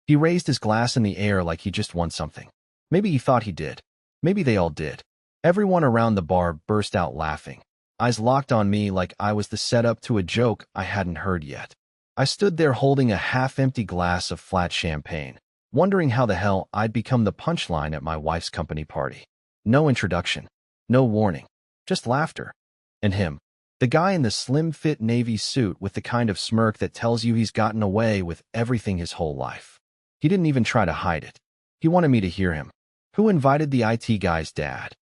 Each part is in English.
He raised his glass in the air like he just won something. Maybe he thought he did. Maybe they all did. Everyone around the bar burst out laughing, eyes locked on me like I was the setup to a joke I hadn't heard yet. I stood there holding a half-empty glass of flat champagne, wondering how the hell I'd become the punchline at my wife's company party. No introduction. No warning. Just laughter. And him. The guy in the slim-fit navy suit with the kind of smirk that tells you he's gotten away with everything his whole life. He didn't even try to hide it. He wanted me to hear him. Who invited the IT guy's dad?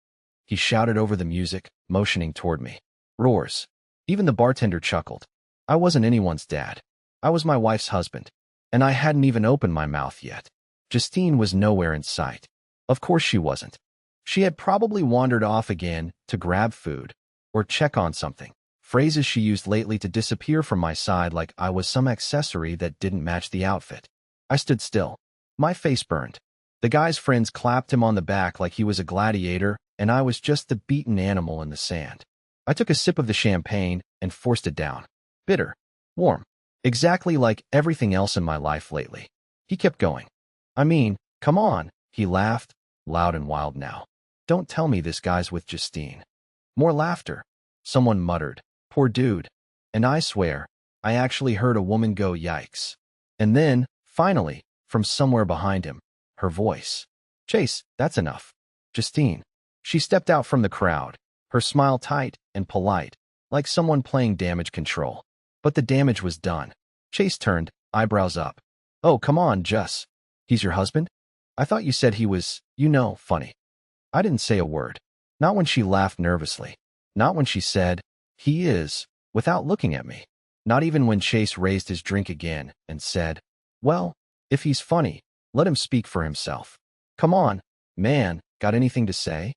He shouted over the music, motioning toward me. Roars. Even the bartender chuckled. I wasn't anyone's dad. I was my wife's husband. And I hadn't even opened my mouth yet. Justine was nowhere in sight. Of course she wasn't. She had probably wandered off again to grab food or check on something. Phrases she used lately to disappear from my side like I was some accessory that didn't match the outfit. I stood still. My face burned. The guy's friends clapped him on the back like he was a gladiator, and I was just the beaten animal in the sand. I took a sip of the champagne and forced it down. Bitter. Warm. Exactly like everything else in my life lately. He kept going. I mean, come on, he laughed, loud and wild now. Don't tell me this guy's with Justine. More laughter. Someone muttered, poor dude. And I swear, I actually heard a woman go yikes. And then, finally, from somewhere behind him, her voice. Chase, that's enough. Justine. She stepped out from the crowd, her smile tight and polite, like someone playing damage control. But the damage was done. Chase turned, eyebrows up. Oh, come on, Jus. He's your husband? I thought you said he was, funny. I didn't say a word. Not when she laughed nervously. Not when she said, he is, without looking at me. Not even when Chase raised his drink again and said, well, if he's funny, let him speak for himself. Come on, man, got anything to say?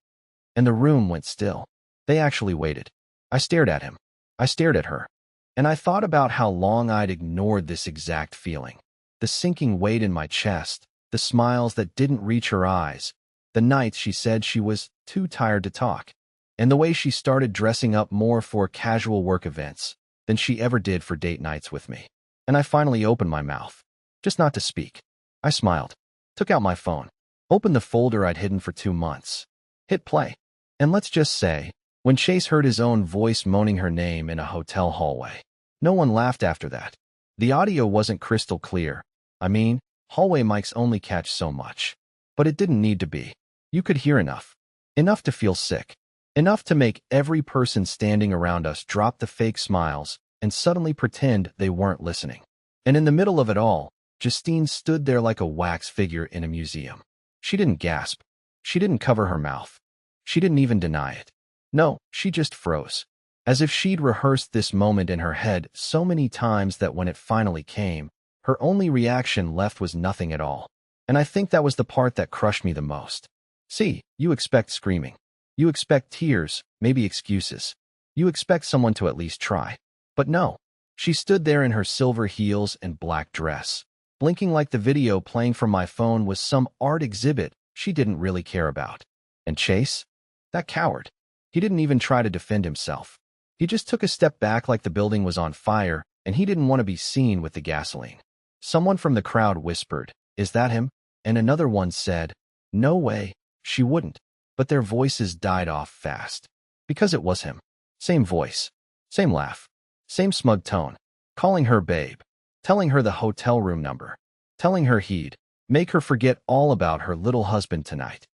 And the room went still. They actually waited. I stared at him. I stared at her. And I thought about how long I'd ignored this exact feeling. The sinking weight in my chest, the smiles that didn't reach her eyes, the nights she said she was too tired to talk, and the way she started dressing up more for casual work events than she ever did for date nights with me. And I finally opened my mouth. Just not to speak. I smiled, took out my phone, opened the folder I'd hidden for 2 months, hit play. And let's just say, when Chase heard his own voice moaning her name in a hotel hallway, no one laughed after that. The audio wasn't crystal clear. I mean, hallway mics only catch so much. But it didn't need to be. You could hear enough. Enough to feel sick. Enough to make every person standing around us drop the fake smiles and suddenly pretend they weren't listening. And in the middle of it all, Justine stood there like a wax figure in a museum. She didn't gasp. She didn't cover her mouth. She didn't even deny it. No, she just froze. As if she'd rehearsed this moment in her head so many times that when it finally came, her only reaction left was nothing at all. And I think that was the part that crushed me the most. See, you expect screaming. You expect tears, maybe excuses. You expect someone to at least try. But no. She stood there in her silver heels and black dress, blinking like the video playing from my phone was some art exhibit she didn't really care about. And Chase? That coward. He didn't even try to defend himself. He just took a step back like the building was on fire, and he didn't want to be seen with the gasoline. Someone from the crowd whispered, "Is that him?" And another one said, "No way, she wouldn't." But their voices died off fast. Because it was him. Same voice. Same laugh. Same smug tone. Calling her babe. Telling her the hotel room number. Telling her he'd make her forget all about her little husband tonight.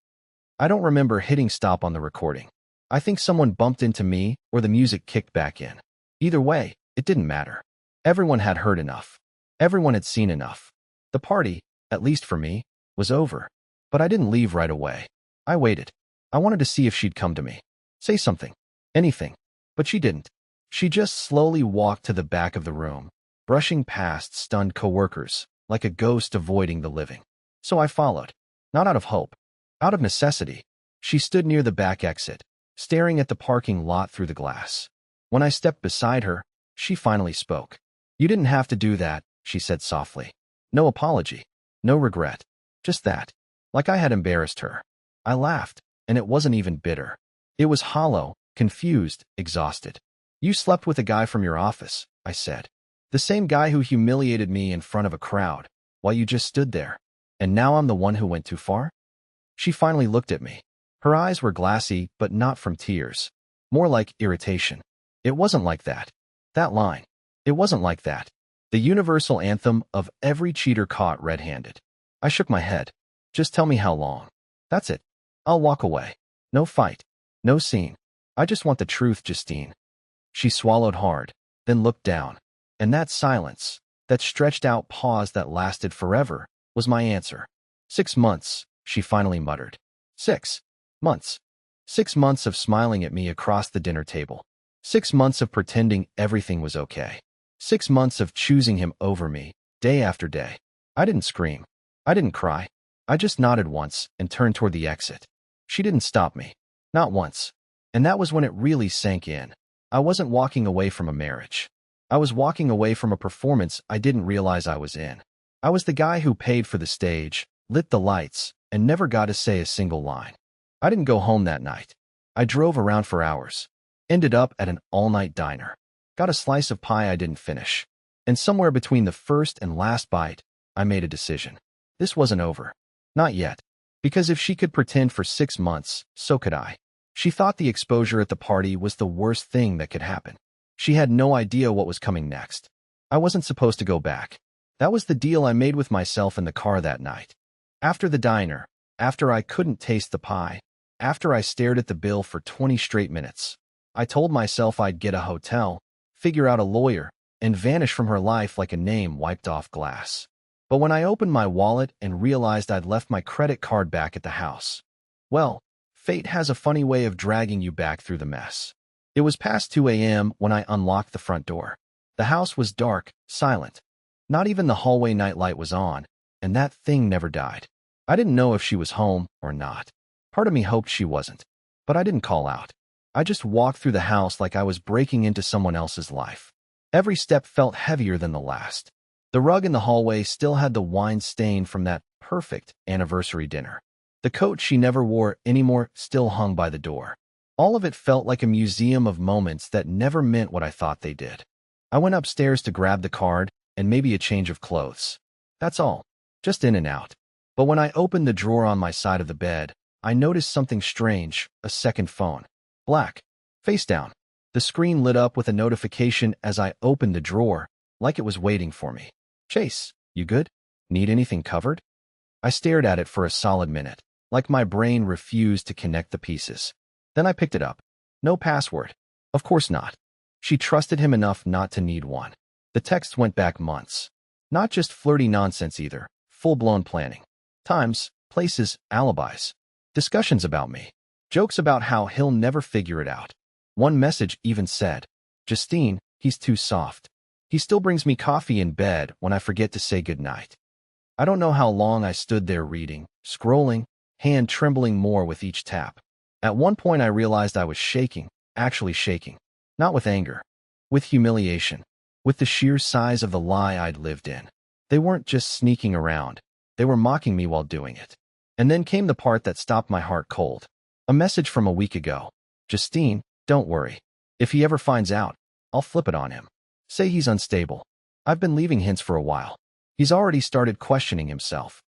I don't remember hitting stop on the recording. I think someone bumped into me or the music kicked back in. Either way, it didn't matter. Everyone had heard enough. Everyone had seen enough. The party, at least for me, was over. But I didn't leave right away. I waited. I wanted to see if she'd come to me. Say something. Anything. But she didn't. She just slowly walked to the back of the room, brushing past stunned coworkers, like a ghost avoiding the living. So I followed. Not out of hope. Out of necessity. She stood near the back exit, staring at the parking lot through the glass. When I stepped beside her, she finally spoke. "You didn't have to do that," she said softly. No apology. No regret. Just that. Like I had embarrassed her. I laughed, and it wasn't even bitter. It was hollow, confused, exhausted. "You slept with a guy from your office," I said. "The same guy who humiliated me in front of a crowd. while you just stood there. And now I'm the one who went too far? She finally looked at me. Her eyes were glassy, but not from tears. More like irritation. It wasn't like that. That line. It wasn't like that. The universal anthem of every cheater caught red-handed. I shook my head. Just tell me how long. That's it. I'll walk away. No fight. No scene. I just want the truth, Justine. She swallowed hard, then looked down. And that silence, that stretched out pause that lasted forever, was my answer. 6 months, she finally muttered. 6 months. 6 months of smiling at me across the dinner table. 6 months of pretending everything was okay. 6 months of choosing him over me, day after day. I didn't scream. I didn't cry. I just nodded once and turned toward the exit. She didn't stop me. Not once. And that was when it really sank in. I wasn't walking away from a marriage. I was walking away from a performance I didn't realize I was in. I was the guy who paid for the stage, lit the lights, and never got to say a single line. I didn't go home that night. I drove around for hours. Ended up at an all-night diner. Got a slice of pie I didn't finish. And somewhere between the first and last bite, I made a decision. This wasn't over. Not yet. Because if she could pretend for 6 months, so could I. She thought the exposure at the party was the worst thing that could happen. She had no idea what was coming next. I wasn't supposed to go back. That was the deal I made with myself in the car that night. After the diner, after I couldn't taste the pie, after I stared at the bill for 20 straight minutes, I told myself I'd get a hotel, figure out a lawyer, and vanish from her life like a name wiped off glass. But when I opened my wallet and realized I'd left my credit card back at the house, well, fate has a funny way of dragging you back through the mess. It was past 2 a.m. when I unlocked the front door. The house was dark, silent. Not even the hallway nightlight was on, and that thing never died. I didn't know if she was home or not. Part of me hoped she wasn't, but I didn't call out. I just walked through the house like I was breaking into someone else's life. Every step felt heavier than the last. The rug in the hallway still had the wine stain from that perfect anniversary dinner. The coat she never wore anymore still hung by the door. All of it felt like a museum of moments that never meant what I thought they did. I went upstairs to grab the card and maybe a change of clothes. That's all. Just in and out. But when I opened the drawer on my side of the bed, I noticed something strange, a second phone. Black. Face down. The screen lit up with a notification as I opened the drawer, like it was waiting for me. Chase, you good? Need anything covered? I stared at it for a solid minute, like my brain refused to connect the pieces. Then I picked it up. No password. Of course not. She trusted him enough not to need one. The text went back months. Not just flirty nonsense either, full-blown planning. Times, places, alibis. Discussions about me. Jokes about how he'll never figure it out. One message even said, Justine, he's too soft. He still brings me coffee in bed when I forget to say goodnight. I don't know how long I stood there reading, scrolling, hand trembling more with each tap. At one point I realized I was shaking, actually shaking. Not with anger. With humiliation. With the sheer size of the lie I'd lived in. They weren't just sneaking around. They were mocking me while doing it. And then came the part that stopped my heart cold. A message from a week ago. Justine, don't worry. If he ever finds out, I'll flip it on him. Say he's unstable. I've been leaving hints for a while. He's already started questioning himself.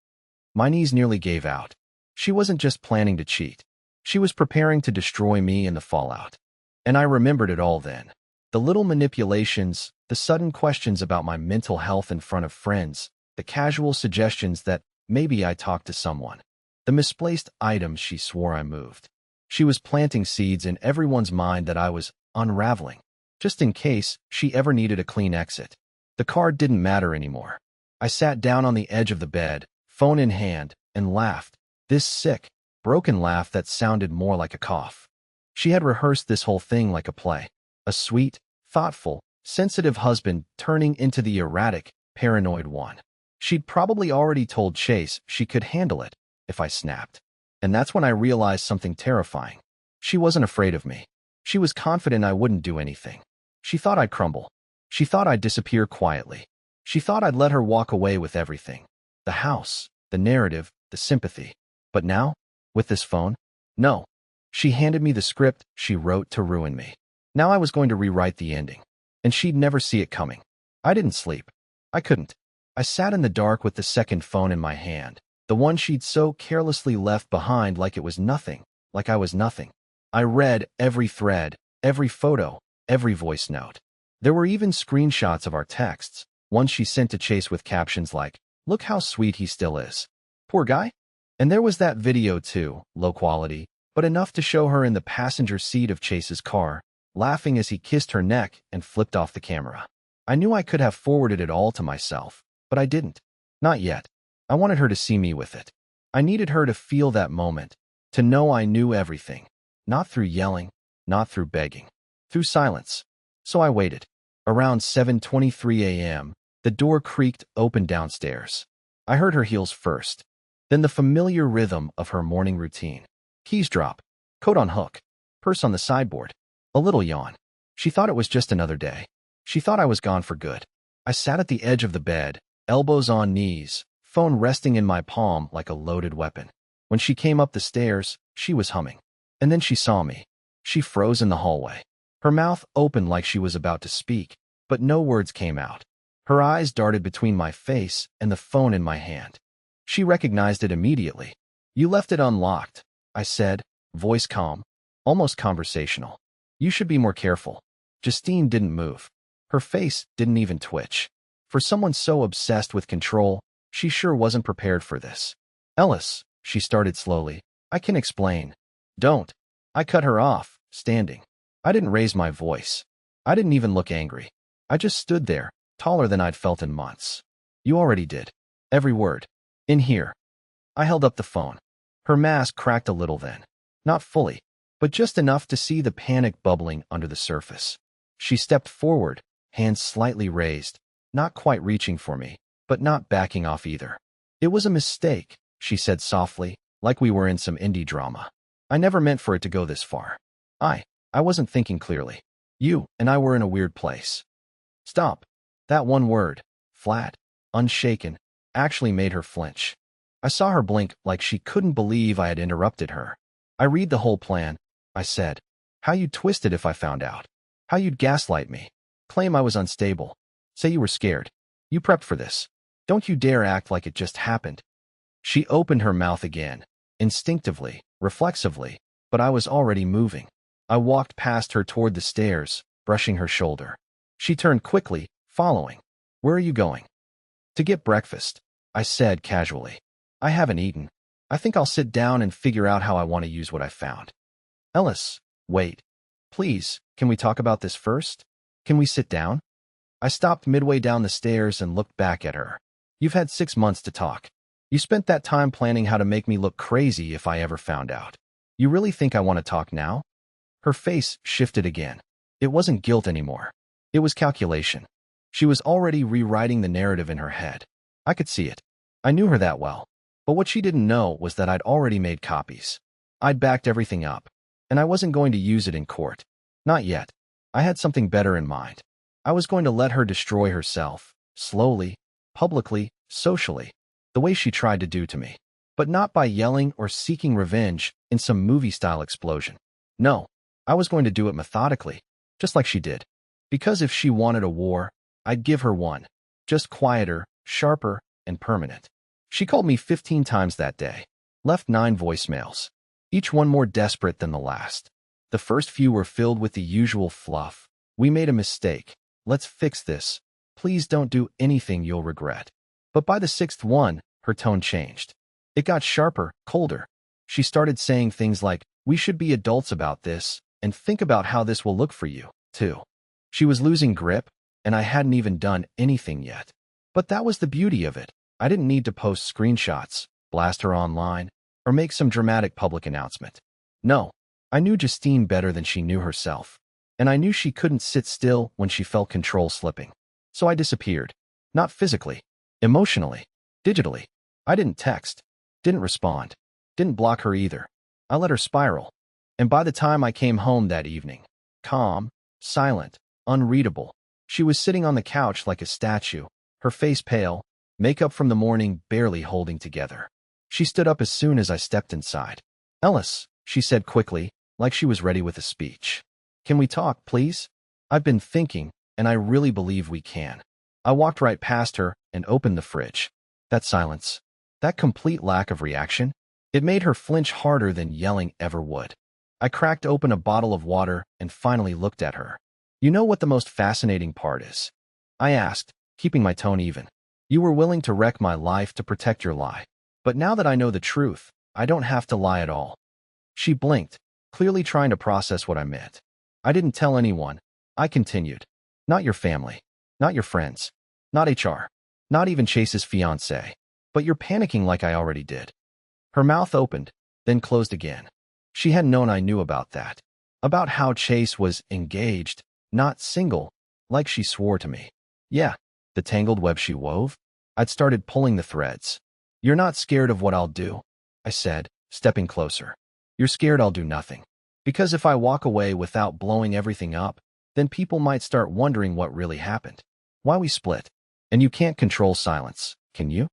My knees nearly gave out. She wasn't just planning to cheat. She was preparing to destroy me in the fallout. And I remembered it all then. The little manipulations, the sudden questions about my mental health in front of friends, the casual suggestions that maybe I talked to someone, the misplaced items she swore I moved. She was planting seeds in everyone's mind that I was unraveling, just in case she ever needed a clean exit. The card didn't matter anymore. I sat down on the edge of the bed, phone in hand, and laughed. This sick, broken laugh that sounded more like a cough. She had rehearsed this whole thing like a play. A sweet, thoughtful, sensitive husband turning into the erratic, paranoid one. She'd probably already told Chase she could handle it if I snapped. And that's when I realized something terrifying. She wasn't afraid of me. She was confident I wouldn't do anything. She thought I'd crumble. She thought I'd disappear quietly. She thought I'd let her walk away with everything. The house, the narrative, the sympathy. But now, with this phone? No. She handed me the script she wrote to ruin me. Now I was going to rewrite the ending. And she'd never see it coming. I didn't sleep. I couldn't. I sat in the dark with the second phone in my hand, the one she'd so carelessly left behind like it was nothing, like I was nothing. I read every thread, every photo, every voice note. There were even screenshots of our texts, ones she sent to Chase with captions like, "Look how sweet he still is. Poor guy." And there was that video too, low quality, but enough to show her in the passenger seat of Chase's car, laughing as he kissed her neck and flipped off the camera. I knew I could have forwarded it all to myself, but I didn't. Not yet. I wanted her to see me with it. I needed her to feel that moment, to know I knew everything. Not through yelling, not through begging, through silence. So I waited. Around 7:23 a.m., the door creaked open downstairs. I heard her heels first, then the familiar rhythm of her morning routine. Keys drop, coat on hook, purse on the sideboard, a little yawn. She thought it was just another day. She thought I was gone for good. I sat at the edge of the bed, elbows on knees, phone resting in my palm like a loaded weapon. When she came up the stairs, she was humming. And then she saw me. She froze in the hallway. Her mouth opened like she was about to speak, but no words came out. Her eyes darted between my face and the phone in my hand. She recognized it immediately. "You left it unlocked," I said, voice calm, almost conversational. "You should be more careful." Justine didn't move. Her face didn't even twitch. For someone so obsessed with control, she sure wasn't prepared for this. "Ellis," she started slowly, "I can explain." "Don't." I cut her off, standing. I didn't raise my voice. I didn't even look angry. I just stood there, taller than I'd felt in months. "You already did. Every word. In here." I held up the phone. Her mask cracked a little then. Not fully, but just enough to see the panic bubbling under the surface. She stepped forward, hands slightly raised, not quite reaching for me, but not backing off either. "It was a mistake," she said softly, like we were in some indie drama. "I never meant for it to go this far. I wasn't thinking clearly. You and I were in a weird place." Stop. That one word, flat, unshaken, actually made her flinch. I saw her blink like she couldn't believe I had interrupted her. "I read the whole plan," I said. "How you'd twist it if I found out. How you'd gaslight me. Claim I was unstable. Say you were scared. You prepped for this. Don't you dare act like it just happened." She opened her mouth again, instinctively, reflexively, but I was already moving. I walked past her toward the stairs, brushing her shoulder. She turned quickly, following. "Where are you going?" "To get breakfast," I said casually. "I haven't eaten. I think I'll sit down and figure out how I want to use what I found." "Ellis, wait. Please, can we talk about this first? Can we sit down?" I stopped midway down the stairs and looked back at her. "You've had 6 months to talk. You spent that time planning how to make me look crazy if I ever found out. You really think I want to talk now?" Her face shifted again. It wasn't guilt anymore. It was calculation. She was already rewriting the narrative in her head. I could see it. I knew her that well. But what she didn't know was that I'd already made copies. I'd backed everything up, and I wasn't going to use it in court. Not yet. I had something better in mind. I was going to let her destroy herself, slowly, publicly, socially, the way she tried to do to me. But not by yelling or seeking revenge in some movie-style explosion. No, I was going to do it methodically, just like she did. Because if she wanted a war, I'd give her one. Just quieter, sharper, and permanent. She called me 15 times that day, left 9 voicemails, each one more desperate than the last. The first few were filled with the usual fluff. "We made a mistake. Let's fix this. Please don't do anything you'll regret." But by the 6th one, her tone changed. It got sharper, colder. She started saying things like, "We should be adults about this, and think about how this will look for you, too." She was losing grip, and I hadn't even done anything yet. But that was the beauty of it. I didn't need to post screenshots, blast her online, or make some dramatic public announcement. No, I knew Justine better than she knew herself, and I knew she couldn't sit still when she felt control slipping. So I disappeared. Not physically, emotionally, digitally. I didn't text, didn't respond, didn't block her either. I let her spiral. And by the time I came home that evening, calm, silent, unreadable, she was sitting on the couch like a statue, her face pale, makeup from the morning barely holding together. She stood up as soon as I stepped inside. "Ellis," she said quickly, like she was ready with a speech. "Can we talk, please? I've been thinking, and I really believe we can." I walked right past her and opened the fridge. That silence, that complete lack of reaction, it made her flinch harder than yelling ever would. I cracked open a bottle of water and finally looked at her. "You know what the most fascinating part is?" I asked, keeping my tone even. "You were willing to wreck my life to protect your lie. But now that I know the truth, I don't have to lie at all." She blinked, clearly trying to process what I meant. "I didn't tell anyone," I continued. "Not your family, not your friends, not HR, not even Chase's fiancé. But you're panicking like I already did." Her mouth opened, then closed again. She hadn't known I knew about that. About how Chase was engaged, not single, like she swore to me. Yeah, the tangled web she wove. I'd started pulling the threads. "You're not scared of what I'll do," I said, stepping closer. "You're scared I'll do nothing. Because if I walk away without blowing everything up, then people might start wondering what really happened. Why we split. And you can't control silence, can you?"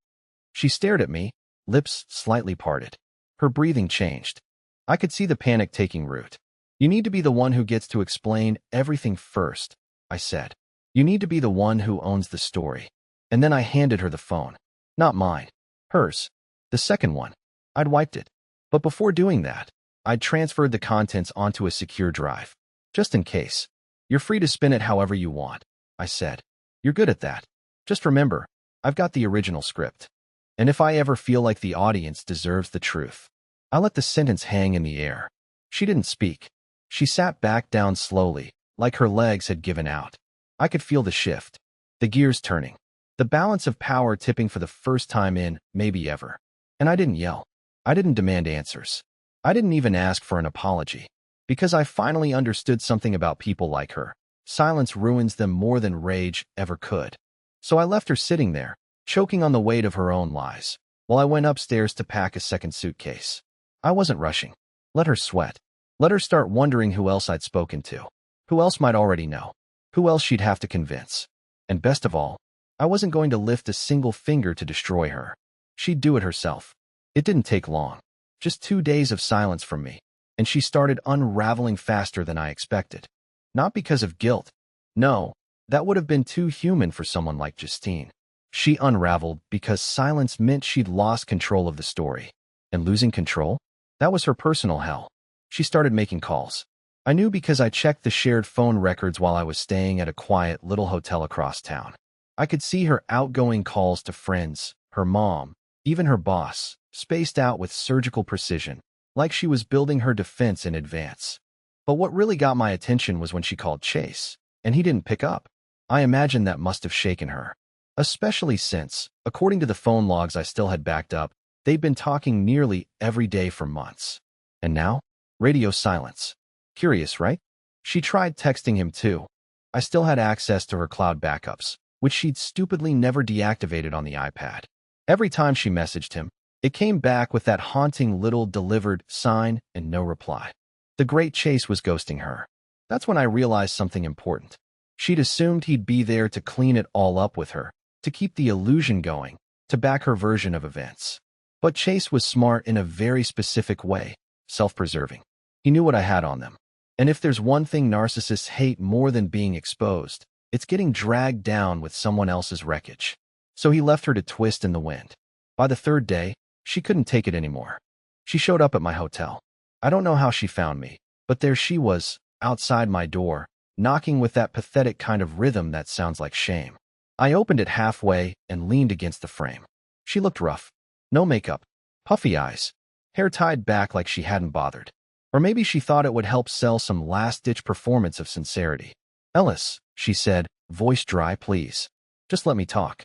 She stared at me, lips slightly parted. Her breathing changed. I could see the panic taking root. "You need to be the one who gets to explain everything first," I said. "You need to be the one who owns the story." And then I handed her the phone. Not mine. Hers. The second one. I'd wiped it. But before doing that, I'd transferred the contents onto a secure drive. "Just in case. You're free to spin it however you want," I said. "You're good at that. Just remember, I've got the original script. And if I ever feel like the audience deserves the truth." I let the sentence hang in the air. She didn't speak. She sat back down slowly, like her legs had given out. I could feel the shift, the gears turning, the balance of power tipping for the first time in, maybe ever. And I didn't yell. I didn't demand answers. I didn't even ask for an apology. Because I finally understood something about people like her. Silence ruins them more than rage ever could. So I left her sitting there, choking on the weight of her own lies, while I went upstairs to pack a second suitcase. I wasn't rushing. Let her sweat. Let her start wondering who else I'd spoken to. Who else might already know. Who else she'd have to convince. And best of all, I wasn't going to lift a single finger to destroy her. She'd do it herself. It didn't take long. Just 2 days of silence from me, and she started unraveling faster than I expected. Not because of guilt. No, that would have been too human for someone like Justine. She unraveled because silence meant she'd lost control of the story. And losing control? That was her personal hell. She started making calls. I knew because I checked the shared phone records while I was staying at a quiet little hotel across town. I could see her outgoing calls to friends, her mom, even her boss, spaced out with surgical precision, like she was building her defense in advance. But what really got my attention was when she called Chase, and he didn't pick up. I imagine that must have shaken her. Especially since, according to the phone logs I still had backed up, they'd been talking nearly every day for months. And now? Radio silence. Curious, right? She tried texting him too. I still had access to her cloud backups, which she'd stupidly never deactivated on the iPad. Every time she messaged him, it came back with that haunting little delivered sign and no reply. The great Chase was ghosting her. That's when I realized something important. She'd assumed he'd be there to clean it all up with her, to keep the illusion going, to back her version of events. But Chase was smart in a very specific way, self-preserving. He knew what I had on them. And if there's one thing narcissists hate more than being exposed, it's getting dragged down with someone else's wreckage. So he left her to twist in the wind. By the third day, she couldn't take it anymore. She showed up at my hotel. I don't know how she found me, but there she was, outside my door, knocking with that pathetic kind of rhythm that sounds like shame. I opened it halfway and leaned against the frame. She looked rough. No makeup, puffy eyes, hair tied back like she hadn't bothered. Or maybe she thought it would help sell some last-ditch performance of sincerity. "Ellis," she said, voice dry, "please. Just let me talk."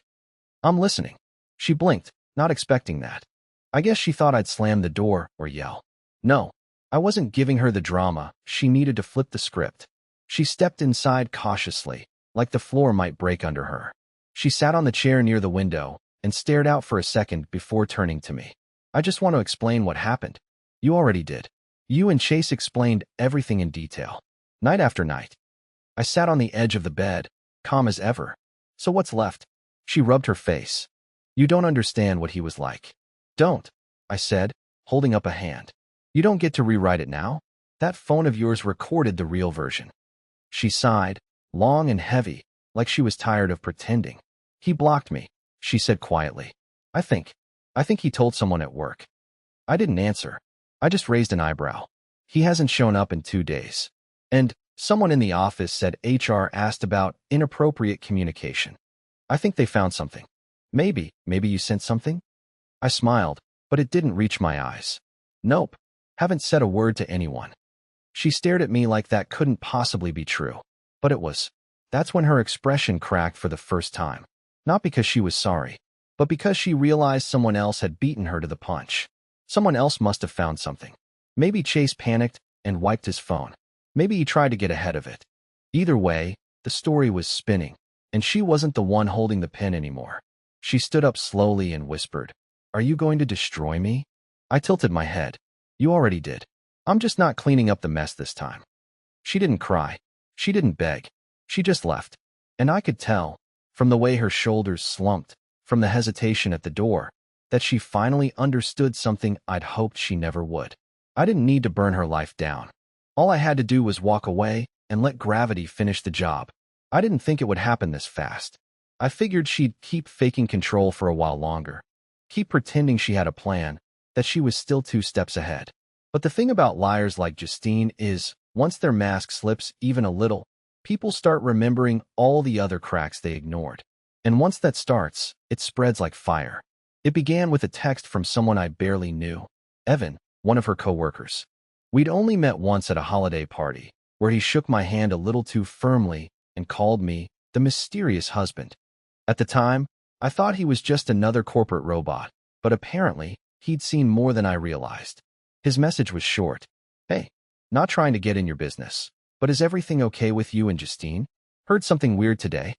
"I'm listening." She blinked, not expecting that. I guess she thought I'd slam the door or yell. No, I wasn't giving her the drama. She needed to flip the script. She stepped inside cautiously, like the floor might break under her. She sat on the chair near the window and stared out for a second before turning to me. "I just want to explain what happened." "You already did. You and Chase explained everything in detail. Night after night." I sat on the edge of the bed, calm as ever. "So what's left?" She rubbed her face. "You don't understand what he was like." "Don't," I said, holding up a hand. "You don't get to rewrite it now. That phone of yours recorded the real version." She sighed, long and heavy, like she was tired of pretending. "He blocked me. she said quietly. I think. I think he told someone at work. I didn't answer. I just raised an eyebrow. He hasn't shown up in 2 days. And someone in the office said HR asked about inappropriate communication. I think they found something. Maybe you sent something? I smiled, but it didn't reach my eyes. Nope. Haven't said a word to anyone. She stared at me like that couldn't possibly be true. But it was. That's when her expression cracked for the first time. Not because she was sorry, but because she realized someone else had beaten her to the punch. Someone else must have found something. Maybe Chase panicked and wiped his phone. Maybe he tried to get ahead of it. Either way, the story was spinning, and she wasn't the one holding the pen anymore. She stood up slowly and whispered, "Are you going to destroy me?" I tilted my head. "You already did. I'm just not cleaning up the mess this time." She didn't cry. She didn't beg. She just left. And I could tell, from the way her shoulders slumped, from the hesitation at the door, that she finally understood something I'd hoped she never would. I didn't need to burn her life down. All I had to do was walk away and let gravity finish the job. I didn't think it would happen this fast. I figured she'd keep faking control for a while longer, keep pretending she had a plan, that she was still 2 steps ahead. But the thing about liars like Justine is, once their mask slips even a little, people start remembering all the other cracks they ignored. And once that starts, it spreads like fire. It began with a text from someone I barely knew, Evan, one of her coworkers. We'd only met once at a holiday party, where he shook my hand a little too firmly and called me the mysterious husband. At the time, I thought he was just another corporate robot, but apparently, he'd seen more than I realized. His message was short. Hey, not trying to get in your business, but is everything okay with you and Justine? Heard something weird today?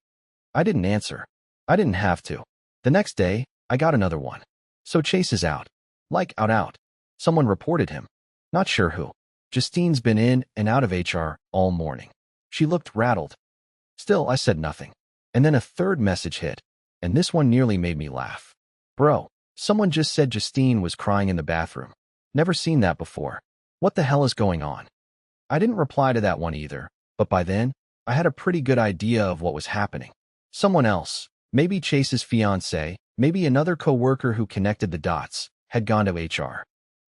I didn't answer. I didn't have to. The next day, I got another one. So Chase is out. Like out. Someone reported him. Not sure who. Justine's been in and out of HR all morning. She looked rattled. Still, I said nothing. And then a third message hit, and this one nearly made me laugh. Bro, someone just said Justine was crying in the bathroom. Never seen that before. What the hell is going on? I didn't reply to that one either, but by then, I had a pretty good idea of what was happening. Someone else, maybe Chase's fiancé, maybe another coworker who connected the dots, had gone to HR.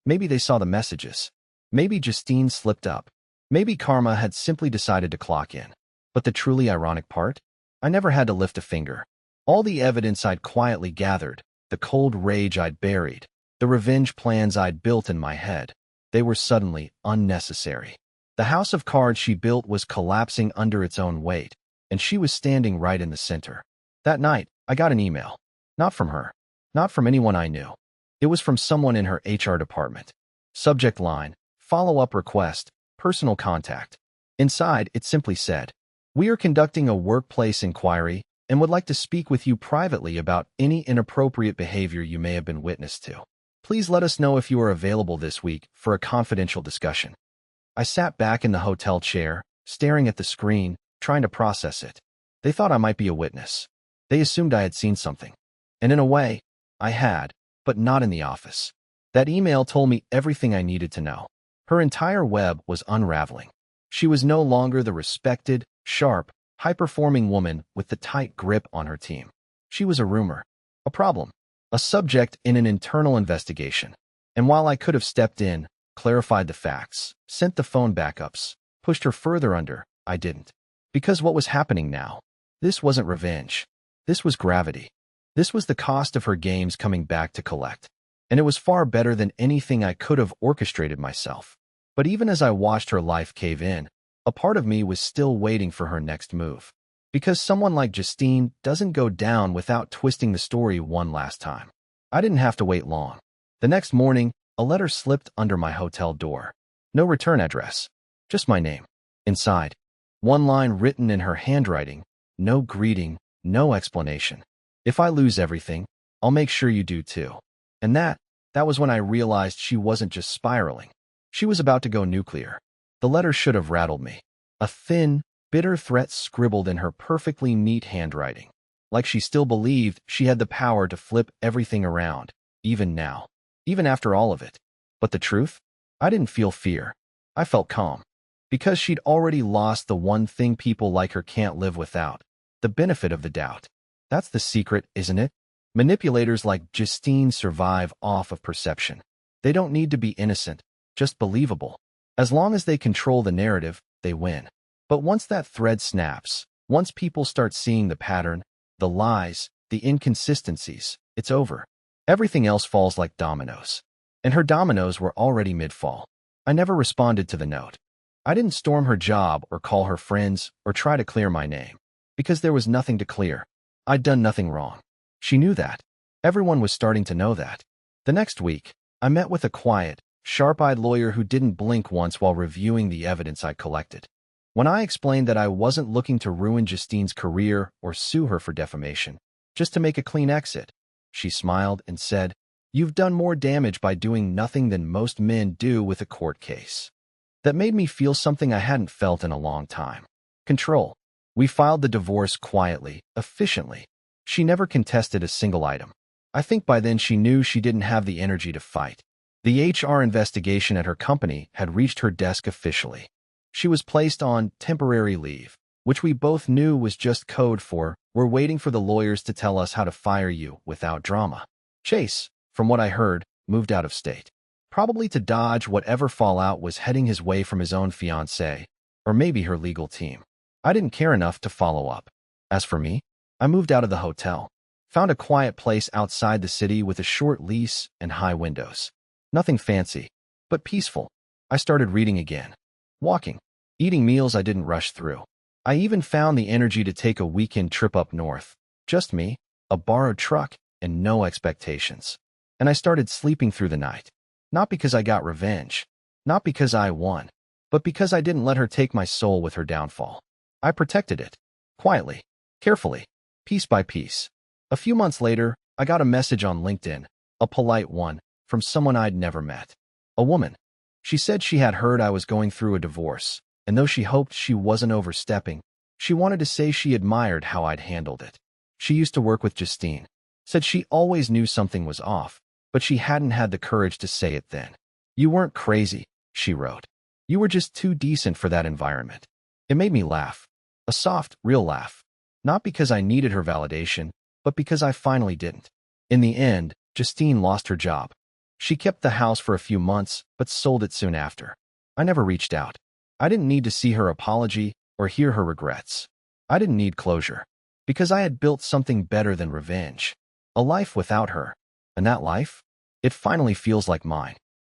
Maybe they saw the messages. Maybe Justine slipped up. Maybe karma had simply decided to clock in. But the truly ironic part? I never had to lift a finger. All the evidence I'd quietly gathered, the cold rage I'd buried, the revenge plans I'd built in my head, they were suddenly unnecessary. The house of cards she built was collapsing under its own weight, and she was standing right in the center. That night, I got an email. Not from her. Not from anyone I knew. It was from someone in her HR department. Subject line, follow-up request, personal contact. Inside, it simply said, "We are conducting a workplace inquiry and would like to speak with you privately about any inappropriate behavior you may have been witness to. Please let us know if you are available this week for a confidential discussion." I sat back in the hotel chair, staring at the screen, trying to process it. They thought I might be a witness. They assumed I had seen something. And in a way, I had, but not in the office. That email told me everything I needed to know. Her entire web was unraveling. She was no longer the respected, sharp, high-performing woman with the tight grip on her team. She was a rumor, a problem, a subject in an internal investigation. And while I could have stepped in, clarified the facts, sent the phone backups, pushed her further under, I didn't. Because what was happening now? This wasn't revenge. This was gravity. This was the cost of her games coming back to collect. And it was far better than anything I could have orchestrated myself. But even as I watched her life cave in, a part of me was still waiting for her next move. Because someone like Justine doesn't go down without twisting the story one last time. I didn't have to wait long. The next morning, a letter slipped under my hotel door. No return address. Just my name. Inside, one line written in her handwriting, no greeting, no explanation. If I lose everything, I'll make sure you do too. And that was when I realized she wasn't just spiraling. She was about to go nuclear. The letter should have rattled me. A thin, bitter threat scribbled in her perfectly neat handwriting. Like she still believed she had the power to flip everything around, even now. Even after all of it. But the truth? I didn't feel fear. I felt calm. Because she'd already lost the one thing people like her can't live without. The benefit of the doubt. That's the secret, isn't it? Manipulators like Justine survive off of perception. They don't need to be innocent, just believable. As long as they control the narrative, they win. But once that thread snaps, once people start seeing the pattern, the lies, the inconsistencies, it's over. Everything else falls like dominoes. And her dominoes were already mid-fall. I never responded to the note. I didn't storm her job or call her friends or try to clear my name. Because there was nothing to clear. I'd done nothing wrong. She knew that. Everyone was starting to know that. The next week, I met with a quiet, sharp-eyed lawyer who didn't blink once while reviewing the evidence I'd collected. When I explained that I wasn't looking to ruin Justine's career or sue her for defamation, just to make a clean exit, she smiled and said, "You've done more damage by doing nothing than most men do with a court case." That made me feel something I hadn't felt in a long time. Control. We filed the divorce quietly, efficiently. She never contested a single item. I think by then she knew she didn't have the energy to fight. The HR investigation at her company had reached her desk officially. She was placed on temporary leave, which we both knew was just code for, "We're waiting for the lawyers to tell us how to fire you without drama." Chase, from what I heard, moved out of state. Probably to dodge whatever fallout was heading his way from his own fiancée, or maybe her legal team. I didn't care enough to follow up. As for me, I moved out of the hotel, found a quiet place outside the city with a short lease and high windows. Nothing fancy, but peaceful. I started reading again, walking, eating meals I didn't rush through. I even found the energy to take a weekend trip up north. Just me, a borrowed truck, and no expectations. And I started sleeping through the night. Not because I got revenge, not because I won, but because I didn't let her take my soul with her downfall. I protected it, quietly, carefully, piece by piece. A few months later, I got a message on LinkedIn, a polite one, from someone I'd never met. A woman. She said she had heard I was going through a divorce, and though she hoped she wasn't overstepping, she wanted to say she admired how I'd handled it. She used to work with Justine. Said she always knew something was off, but she hadn't had the courage to say it then. "You weren't crazy," she wrote. "You were just too decent for that environment." It made me laugh. A soft, real laugh. Not because I needed her validation, but because I finally didn't. In the end, Justine lost her job. She kept the house for a few months, but sold it soon after. I never reached out. I didn't need to see her apology or hear her regrets. I didn't need closure, because I had built something better than revenge. A life without her. And that life? It finally feels like mine.